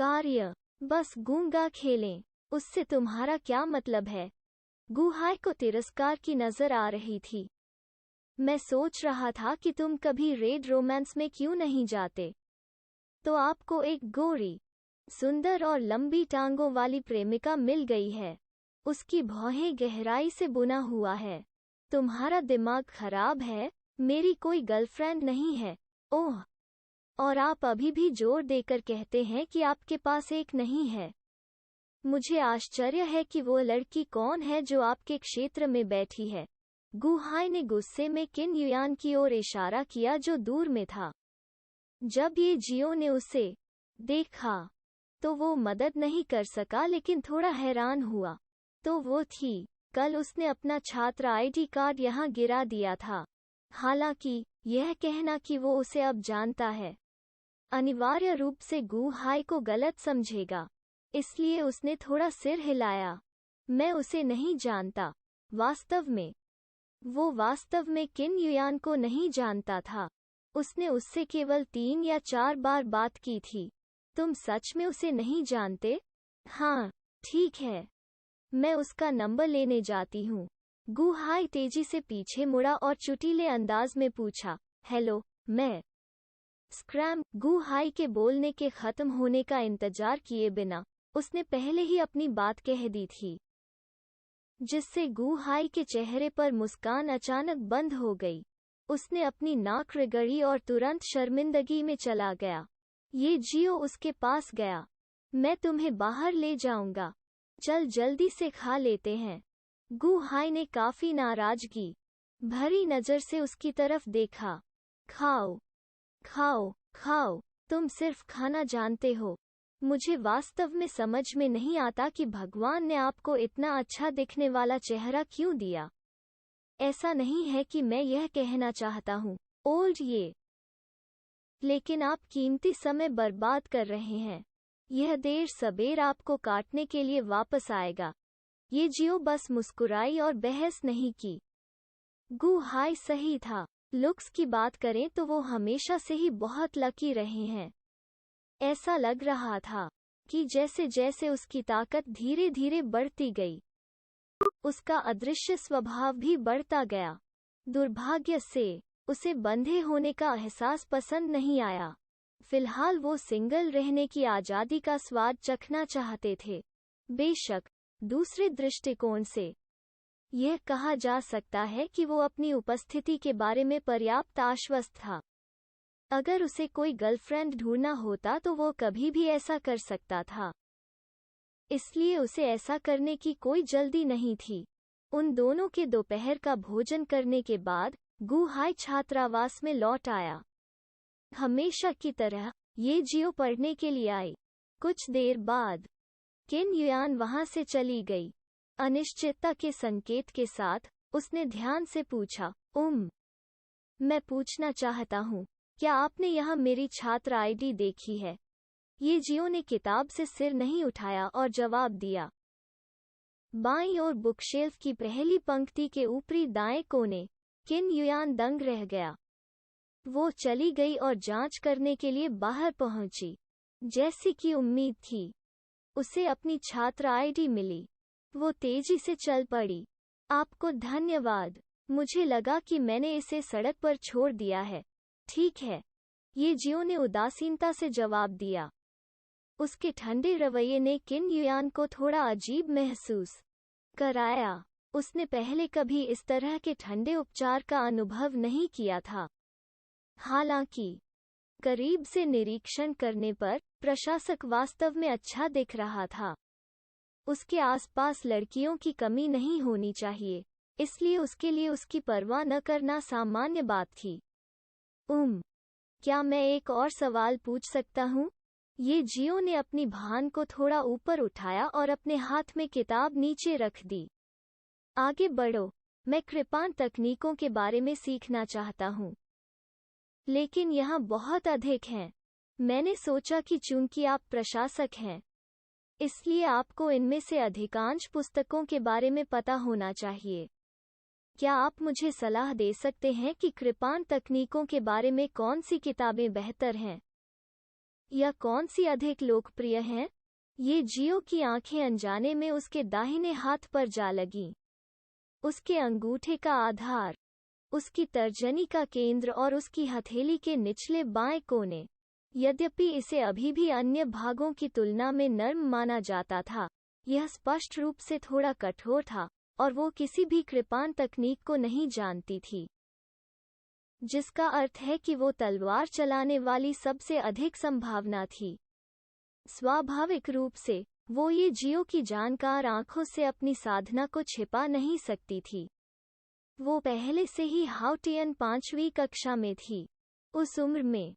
कार्य, बस गूंगा खेलें, उससे तुम्हारा क्या मतलब है? गुहाई को तिरस्कार की नजर आ रही थी। मैं सोच रहा था कि तुम कभी रेड रोमांस में क्यों नहीं जाते। तो आपको एक गोरी, सुंदर और लंबी टांगों वाली प्रेमिका मिल गई है। उसकी भौहें गहराई से बुना हुआ है। तुम्हारा दिमाग खराब है, मेरी कोई गर्लफ्रेंड नहीं है। ओह, और आप अभी भी जोर देकर कहते हैं कि आपके पास एक नहीं है। मुझे आश्चर्य है कि वो लड़की कौन है जो आपके क्षेत्र में बैठी है। गुहाई ने गुस्से में किन युयान की ओर इशारा किया जो दूर में था। जब ये जियो ने उसे देखा तो वो मदद नहीं कर सका, लेकिन थोड़ा हैरान हुआ। तो वो थी, कल उसने अपना छात्र आईडी कार्ड यहाँ गिरा दिया था। हालांकि यह कहना कि वो उसे अब जानता है अनिवार्य रूप से गुहाई को गलत समझेगा, इसलिए उसने थोड़ा सिर हिलाया। मैं उसे नहीं जानता। वास्तव में वो वास्तव में किन युयान को नहीं जानता था। उसने उससे केवल 3 या 4 बार बात की थी। तुम सच में उसे नहीं जानते? हाँ, ठीक है, मैं उसका नंबर लेने जाती हूँ। गुहाई तेजी से पीछे मुड़ा और चुटीले अंदाज में पूछा, हेलो, मैं स्क्रैम। गुहाई के बोलने के खत्म होने का इंतजार किए बिना उसने पहले ही अपनी बात कह दी थी, जिससे गुहाई के चेहरे पर मुस्कान अचानक बंद हो गई। उसने अपनी नाक रगड़ी और तुरंत शर्मिंदगी में चला गया। ये जियो उसके पास गया। मैं तुम्हें बाहर ले जाऊंगा। चल जल्दी से खा लेते हैं। गुहाई ने काफी नाराजगी भरी नजर से उसकी तरफ देखा। खाओ, खाओ, खाओ, तुम सिर्फ खाना जानते हो। मुझे वास्तव में समझ में नहीं आता कि भगवान ने आपको इतना अच्छा दिखने वाला चेहरा क्यों दिया। ऐसा नहीं है कि मैं यह कहना चाहता हूँ, ओल्ड ये, लेकिन आप कीमती समय बर्बाद कर रहे हैं। यह देर सबेर आपको काटने के लिए वापस आएगा। ये जियो बस मुस्कुराई और बहस नहीं की। गुहाई सही था। लुक्स की बात करें तो वो हमेशा से ही बहुत लकी रहे हैं। ऐसा लग रहा था कि जैसे जैसे उसकी ताकत धीरे धीरे बढ़ती गई, उसका अदृश्य स्वभाव भी बढ़ता गया। दुर्भाग्य से उसे बंधे होने का एहसास पसंद नहीं आया। फिलहाल वो सिंगल रहने की आज़ादी का स्वाद चखना चाहते थे। बेशक, दूसरे दृष्टिकोण से यह कहा जा सकता है कि वो अपनी उपस्थिति के बारे में पर्याप्त आश्वस्त था। अगर उसे कोई गर्लफ्रेंड ढूंढना होता तो वो कभी भी ऐसा कर सकता था, इसलिए उसे ऐसा करने की कोई जल्दी नहीं थी। उन दोनों के दोपहर का भोजन करने के बाद गुहाई छात्रावास में लौट आया। हमेशा की तरह ये जियो पढ़ने के लिए आई। कुछ देर बाद किन युयान वहां से चली गई। अनिश्चितता के संकेत के साथ उसने ध्यान से पूछा, मैं पूछना चाहता हूँ, क्या आपने यहाँ मेरी छात्र आईडी देखी है? ये जियो ने किताब से सिर नहीं उठाया और जवाब दिया। बाईं ओर बुकशेल्फ की पहली पंक्ति के ऊपरी दाएं कोने। किन युयान दंग रह गया। वो चली गई और जांच करने के लिए बाहर पहुंची। जैसी कि उम्मीद थी, उसे अपनी छात्र आईडी मिली। वो तेजी से चल पड़ी। आपको धन्यवाद। मुझे लगा कि मैंने इसे सड़क पर छोड़ दिया है। ठीक है, ये जियो ने उदासीनता से जवाब दिया। उसके ठंडे रवैये ने किन युयान को थोड़ा अजीब महसूस कराया। उसने पहले कभी इस तरह के ठंडे उपचार का अनुभव नहीं किया था। हालांकि करीब से निरीक्षण करने पर प्रशासक वास्तव में अच्छा दिख रहा था। उसके आसपास लड़कियों की कमी नहीं होनी चाहिए, इसलिए उसके लिए उसकी परवाह न करना सामान्य बात थी। क्या मैं एक और सवाल पूछ सकता हूँ? ये जियो ने अपनी भान को थोड़ा ऊपर उठाया और अपने हाथ में किताब नीचे रख दी। आगे बढ़ो, मैं कृपाण तकनीकों के बारे में सीखना चाहता हूँ, लेकिन यहाँ बहुत अधिक हैं। मैंने सोचा कि चूंकि आप प्रशासक हैं, इसलिए आपको इनमें से अधिकांश पुस्तकों के बारे में पता होना चाहिए। क्या आप मुझे सलाह दे सकते हैं कि कृपाण तकनीकों के बारे में कौन सी किताबें बेहतर हैं? या कौन सी अधिक लोकप्रिय है? ये जियो की आंखें अनजाने में उसके दाहिने हाथ पर जा लगीं। उसके अंगूठे का आधार, उसकी तर्जनी का केंद्र और उसकी हथेली के निचले बाएं कोने। यद्यपि इसे अभी भी अन्य भागों की तुलना में नर्म माना जाता था, यह स्पष्ट रूप से थोड़ा कठोर था, और वो किसी भी कृपाण तकनीक को नहीं जानती थी, जिसका अर्थ है कि वो तलवार चलाने वाली सबसे अधिक संभावना थी। स्वाभाविक रूप से वो ये जियो की जानकार आंखों से अपनी साधना को छिपा नहीं सकती थी। वो पहले से ही हाउटियन 5वीं कक्षा में थी। उस उम्र में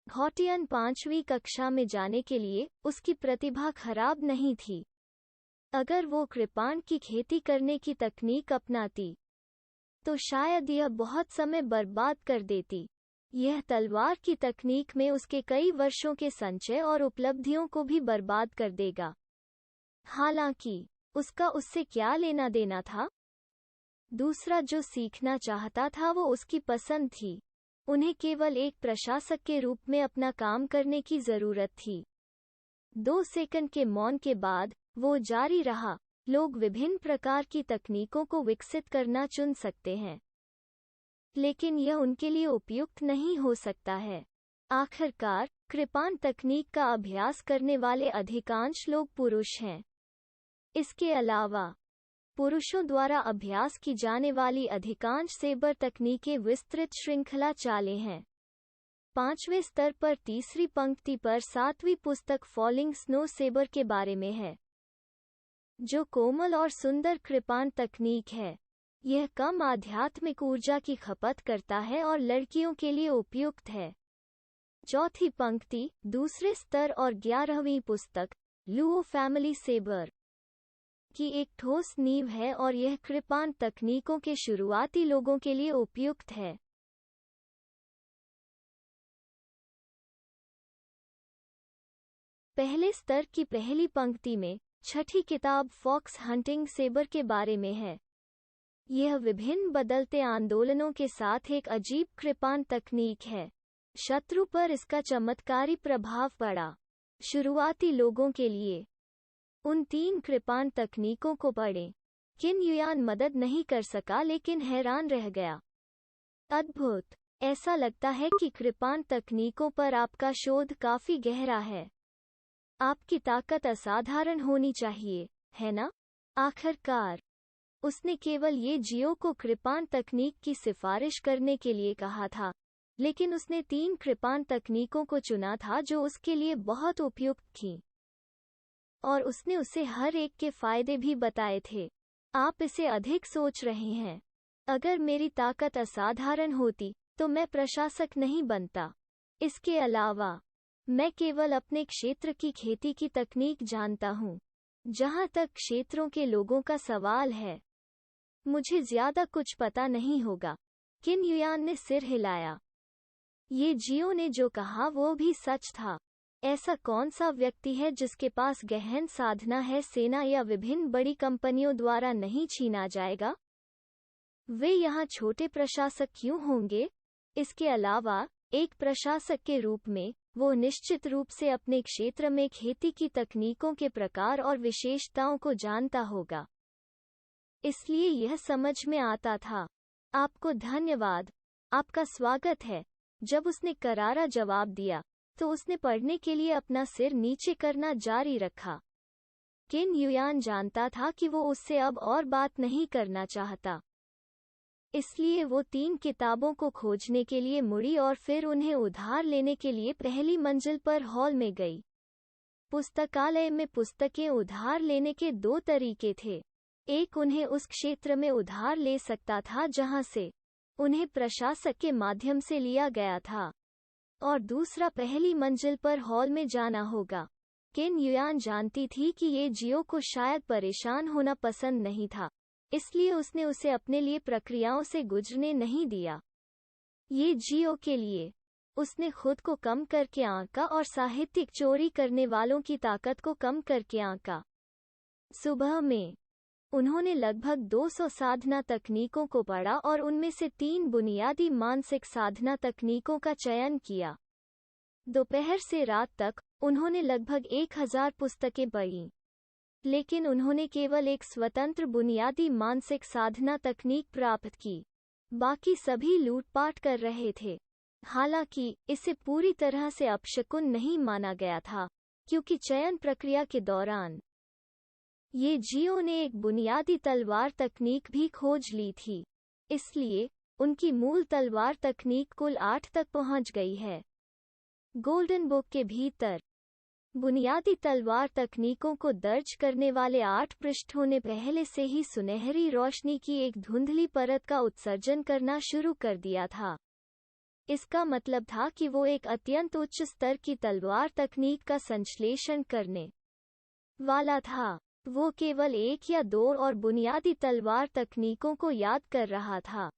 हाउटियन 5वीं कक्षा में जाने के लिए उसकी प्रतिभा खराब नहीं थी। अगर वो कृपाण की खेती करने की तकनीक अपनाती तो शायद यह बहुत समय बर्बाद कर देती। यह तलवार की तकनीक में उसके कई वर्षों के संचय और उपलब्धियों को भी बर्बाद कर देगा। हालांकि उसका उससे क्या लेना देना था? दूसरा जो सीखना चाहता था वो उसकी पसंद थी। उन्हें केवल एक प्रशासक के रूप में अपना काम करने की जरूरत थी। 2 सेकंड के मौन के बाद वो जारी रहा, लोग विभिन्न प्रकार की तकनीकों को विकसित करना चुन सकते हैं, लेकिन यह उनके लिए उपयुक्त नहीं हो सकता है। आखिरकार कृपाण तकनीक का अभ्यास करने वाले अधिकांश लोग पुरुष हैं। इसके अलावा पुरुषों द्वारा अभ्यास की जाने वाली अधिकांश सेबर तकनीकें विस्तृत श्रृंखला चालें हैं। 5वें स्तर पर तीसरी पंक्ति पर 7वीं पुस्तक फॉलिंग स्नो सेबर के बारे में है, जो कोमल और सुंदर कृपाण तकनीक है। यह कम आध्यात्मिक ऊर्जा की खपत करता है और लड़कियों के लिए उपयुक्त है। चौथी पंक्ति दूसरे स्तर और 11वीं पुस्तक लुओ फैमिली सेबर की एक ठोस नींव है और यह कृपाण तकनीकों के शुरुआती लोगों के लिए उपयुक्त है। पहले स्तर की पहली पंक्ति में छठी किताब फॉक्स हंटिंग सेबर के बारे में है। यह विभिन्न बदलते आंदोलनों के साथ एक अजीब कृपाण तकनीक है। शत्रु पर इसका चमत्कारी प्रभाव पड़ा। शुरुआती लोगों के लिए उन 3 कृपाण तकनीकों को पढ़ें। किन युयान मदद नहीं कर सका लेकिन हैरान रह गया। अद्भुत! ऐसा लगता है कि कृपाण तकनीकों पर आपका शोध काफी गहरा है। आपकी ताकत असाधारण होनी चाहिए, है ना? आखिरकार उसने केवल ये जियो को कृपाण तकनीक की सिफारिश करने के लिए कहा था, लेकिन उसने 3 कृपाण तकनीकों को चुना था जो उसके लिए बहुत उपयुक्त थीं, और उसने उसे हर एक के फायदे भी बताए थे। आप इसे अधिक सोच रहे हैं। अगर मेरी ताकत असाधारण होती तो मैं प्रशासक नहीं बनता। इसके अलावा मैं केवल अपने क्षेत्र की खेती की तकनीक जानता हूँ। जहाँ तक क्षेत्रों के लोगों का सवाल है, मुझे ज्यादा कुछ पता नहीं होगा। किन युयान ने सिर हिलाया। ये जियो ने जो कहा वो भी सच था। ऐसा कौन सा व्यक्ति है जिसके पास गहन साधना है सेना या विभिन्न बड़ी कंपनियों द्वारा नहीं छीना जाएगा? वे यहाँ छोटे प्रशासक क्यों होंगे? इसके अलावा एक प्रशासक के रूप में वो निश्चित रूप से अपने क्षेत्र में खेती की तकनीकों के प्रकार और विशेषताओं को जानता होगा। इसलिए यह समझ में आता था। आपको धन्यवाद। आपका स्वागत है। जब उसने करारा जवाब दिया तो उसने पढ़ने के लिए अपना सिर नीचे करना जारी रखा। किन युयान जानता था कि वो उससे अब और बात नहीं करना चाहता। इसलिए वो 3 किताबों को खोजने के लिए मुड़ी और फिर उन्हें उधार लेने के लिए पहली मंजिल पर हॉल में गई। पुस्तकालय में पुस्तकें उधार लेने के 2 तरीके थे। एक उन्हें उस क्षेत्र में उधार ले सकता था जहां से उन्हें प्रशासक के माध्यम से लिया गया था, और दूसरा पहली मंजिल पर हॉल में जाना होगा। किन युयान जानती थी कि ये जियो को शायद परेशान होना पसंद नहीं था, इसलिए उसने उसे अपने लिए प्रक्रियाओं से गुजरने नहीं दिया। ये जियो के लिए उसने खुद को कम करके आंका और साहित्यिक चोरी करने वालों की ताकत को कम करके आंका। सुबह में उन्होंने लगभग 200 साधना तकनीकों को पढ़ा और उनमें से 3 बुनियादी मानसिक साधना तकनीकों का चयन किया। दोपहर से रात तक उन्होंने लगभग 1000 पुस्तकें पढ़ीं, लेकिन उन्होंने केवल एक स्वतंत्र बुनियादी मानसिक साधना तकनीक प्राप्त की। बाकी सभी लूटपाट कर रहे थे। हालांकि इसे पूरी तरह से अपशकुन नहीं माना गया था, क्योंकि चयन प्रक्रिया के दौरान ये जियो ने एक बुनियादी तलवार तकनीक भी खोज ली थी। इसलिए उनकी मूल तलवार तकनीक कुल 8 तक पहुंच गई है। गोल्डन बुक के भीतर बुनियादी तलवार तकनीकों को दर्ज करने वाले 8 पृष्ठों ने पहले से ही सुनहरी रोशनी की एक धुंधली परत का उत्सर्जन करना शुरू कर दिया था। इसका मतलब था कि वो एक अत्यंत उच्च स्तर की तलवार तकनीक का संश्लेषण करने वाला था। वो केवल 1 या 2 और बुनियादी तलवार तकनीकों को याद कर रहा था।